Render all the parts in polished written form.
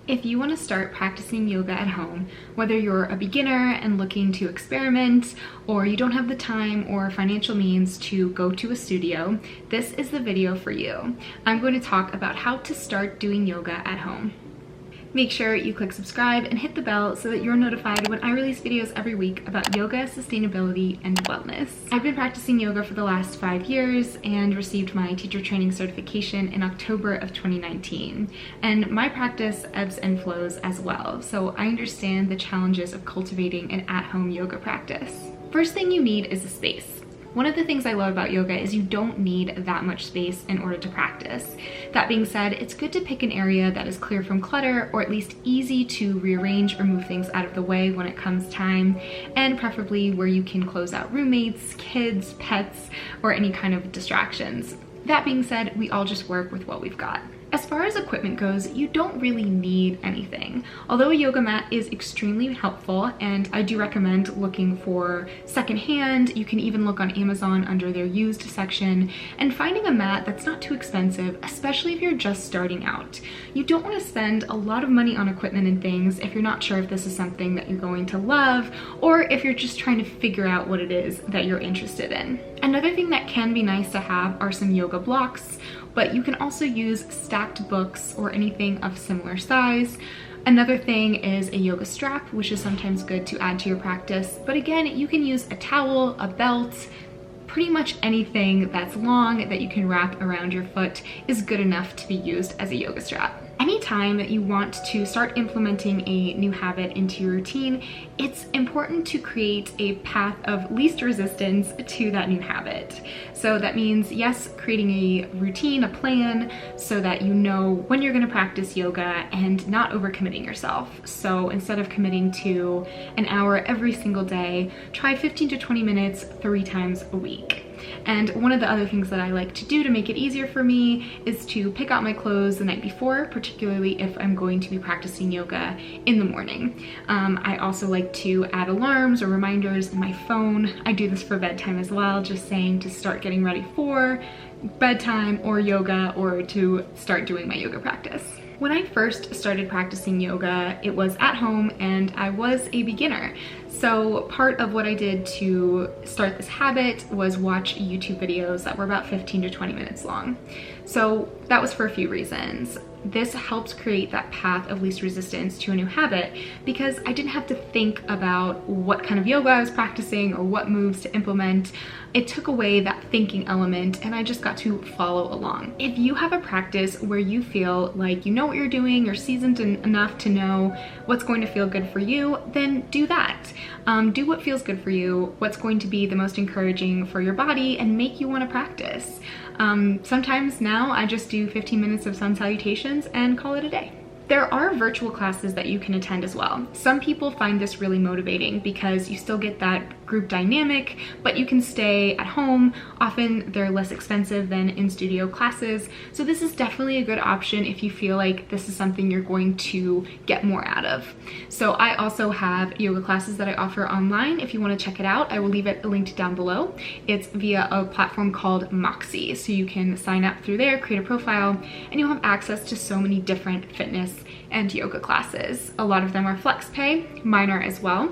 If you want to start practicing yoga at home, whether you're a beginner and looking to experiment, or you don't have the time or financial means to go to a studio, this is the video for you. I'm going to talk about how to start doing yoga at home. Make sure you click subscribe and hit the bell so that you're notified when I release videos every week about yoga, sustainability, and wellness. I've been practicing yoga for the last 5 years and received my teacher training certification in October of 2019. And my practice ebbs and flows as well, so I understand the challenges of cultivating an at-home yoga practice. First thing you need is a space. One of the things I love about yoga is you don't need that much space in order to practice. That being said, it's good to pick an area that is clear from clutter, or at least easy to rearrange or move things out of the way when it comes time, and preferably where you can close out roommates, kids, pets, or any kind of distractions. That being said, we all just work with what we've got. As far as equipment goes, you don't really need anything. Although a yoga mat is extremely helpful, and I do recommend looking for secondhand, you can even look on Amazon under their used section, and finding a mat that's not too expensive, especially if you're just starting out. You don't want to spend a lot of money on equipment and things if you're not sure if this is something that you're going to love, or if you're just trying to figure out what it is that you're interested in. Another thing that can be nice to have are some yoga blocks, but you can also use stacked books or anything of similar size. Another thing is a yoga strap, which is sometimes good to add to your practice. But again, you can use a towel, a belt, pretty much anything that's long that you can wrap around your foot is good enough to be used as a yoga strap. Anytime that you want to start implementing a new habit into your routine, it's important to create a path of least resistance to that new habit. So that means, yes, creating a routine, a plan, so that you know when you're going to practice yoga and not overcommitting yourself. So instead of committing to an hour every single day, try 15 to 20 minutes 3 times a week. And one of the other things that I like to do to make it easier for me is to pick out my clothes the night before, particularly if I'm going to be practicing yoga in the morning. I also like to add alarms or reminders in my phone. I do this for bedtime as well, just saying to start getting ready for bedtime or yoga, or to start doing my yoga practice. When I first started practicing yoga, it was at home and I was a beginner. So part of what I did to start this habit was watch YouTube videos that were about 15 to 20 minutes long. So that was for a few reasons. This helps create that path of least resistance to a new habit because I didn't have to think about what kind of yoga I was practicing or what moves to implement. It took away that thinking element and I just got to follow along. If you have a practice where you feel like you know what you're doing, you're seasoned enough to know what's going to feel good for you, then do that. Do what feels good for you, what's going to be the most encouraging for your body and make you want to practice. Sometimes now I just do 15 minutes of sun salutations and call it a day. There are virtual classes that you can attend as well. Some people find this really motivating because you still get that group dynamic, but you can stay at home. Often they're less expensive than in-studio classes. So this is definitely a good option if you feel like this is something you're going to get more out of. So I also have yoga classes that I offer online. If you want to check it out, I will leave it linked down below. It's via a platform called Moxie. So you can sign up through there, create a profile, and you'll have access to so many different fitness and yoga classes. A lot of them are flex pay, mine are as well,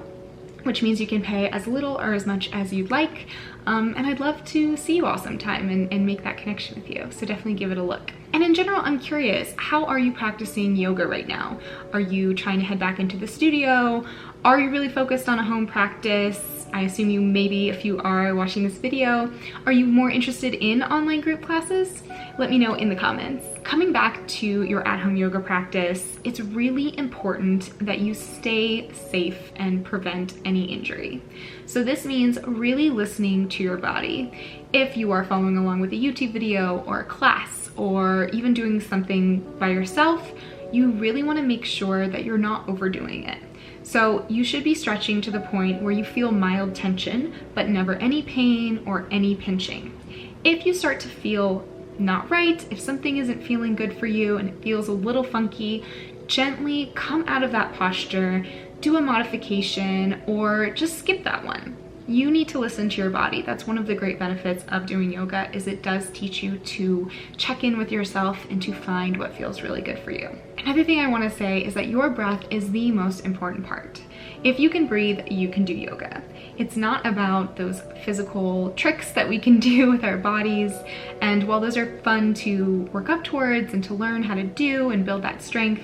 which means you can pay as little or as much as you'd like. And I'd love to see you all sometime and make that connection with you. So definitely give it a look. And in general, I'm curious, how are you practicing yoga right now? Are you trying to head back into the studio? Are you really focused on a home practice? I assume you maybe, if you are watching this video, are you more interested in online group classes? Let me know in the comments. Coming back to your at-home yoga practice, it's really important that you stay safe and prevent any injury. So this means really listening to your body. If you are following along with a YouTube video or a class, or even doing something by yourself, you really want to make sure that you're not overdoing it. So you should be stretching to the point where you feel mild tension, but never any pain or any pinching. If you start to feel not right, if something isn't feeling good for you and it feels a little funky, gently come out of that posture, do a modification, or just skip that one. You need to listen to your body. That's one of the great benefits of doing yoga, is it does teach you to check in with yourself and to find what feels really good for you. Another thing I want to say is that your breath is the most important part. If you can breathe, you can do yoga. It's not about those physical tricks that we can do with our bodies. And while those are fun to work up towards and to learn how to do and build that strength,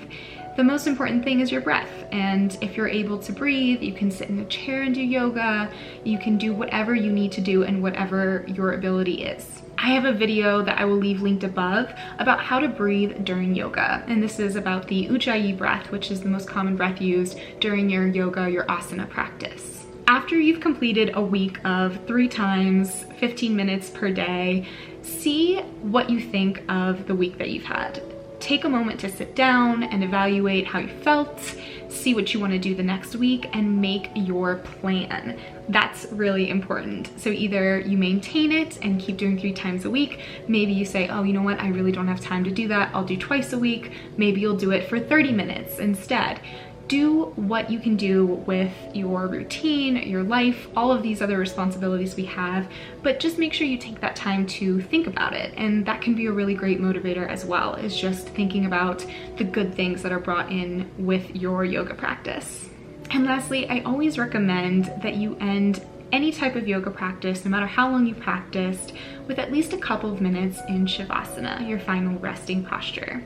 the most important thing is your breath. And if you're able to breathe, you can sit in a chair and do yoga. You can do whatever you need to do and whatever your ability is. I have a video that I will leave linked above about how to breathe during yoga. And this is about the Ujjayi breath, which is the most common breath used during your yoga, your asana practice. After you've completed a week of 3 times, 15 minutes per day, see what you think of the week that you've had. Take a moment to sit down and evaluate how you felt, see what you want to do the next week, and make your plan. That's really important. So either you maintain it and keep doing 3 times a week. Maybe you say, oh, you know what? I really don't have time to do that. I'll do twice a week. Maybe you'll do it for 30 minutes instead. Do what you can do with your routine, your life, all of these other responsibilities we have, but just make sure you take that time to think about it. And that can be a really great motivator as well, is just thinking about the good things that are brought in with your yoga practice. And lastly, I always recommend that you end any type of yoga practice, no matter how long you practiced, with at least a couple of minutes in Shavasana, your final resting posture.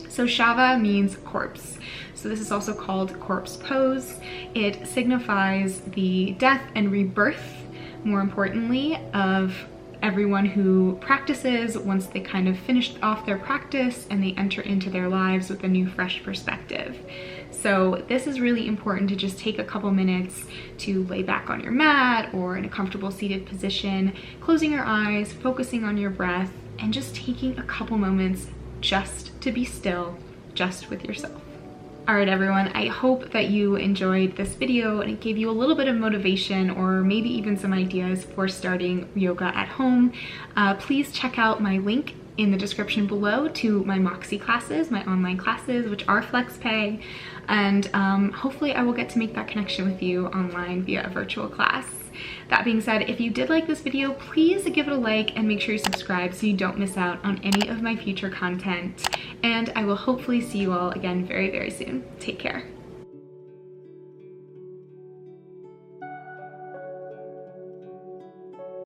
So Shava means corpse. So this is also called corpse pose. It signifies the death and rebirth, more importantly, of everyone who practices once they kind of finish off their practice and they enter into their lives with a new fresh perspective. So this is really important to just take a couple minutes to lay back on your mat or in a comfortable seated position, closing your eyes, focusing on your breath, and just taking a couple moments just to be still, just with yourself. All right, everyone, I hope that you enjoyed this video and it gave you a little bit of motivation or maybe even some ideas for starting yoga at home. Please check out my link in the description below to my Moxie classes, my online classes, which are FlexPay. And hopefully I will get to make that connection with you online via a virtual class. That being said, if you did like this video, please give it a like and make sure you subscribe so you don't miss out on any of my future content. And I will hopefully see you all again very, very soon. Take care.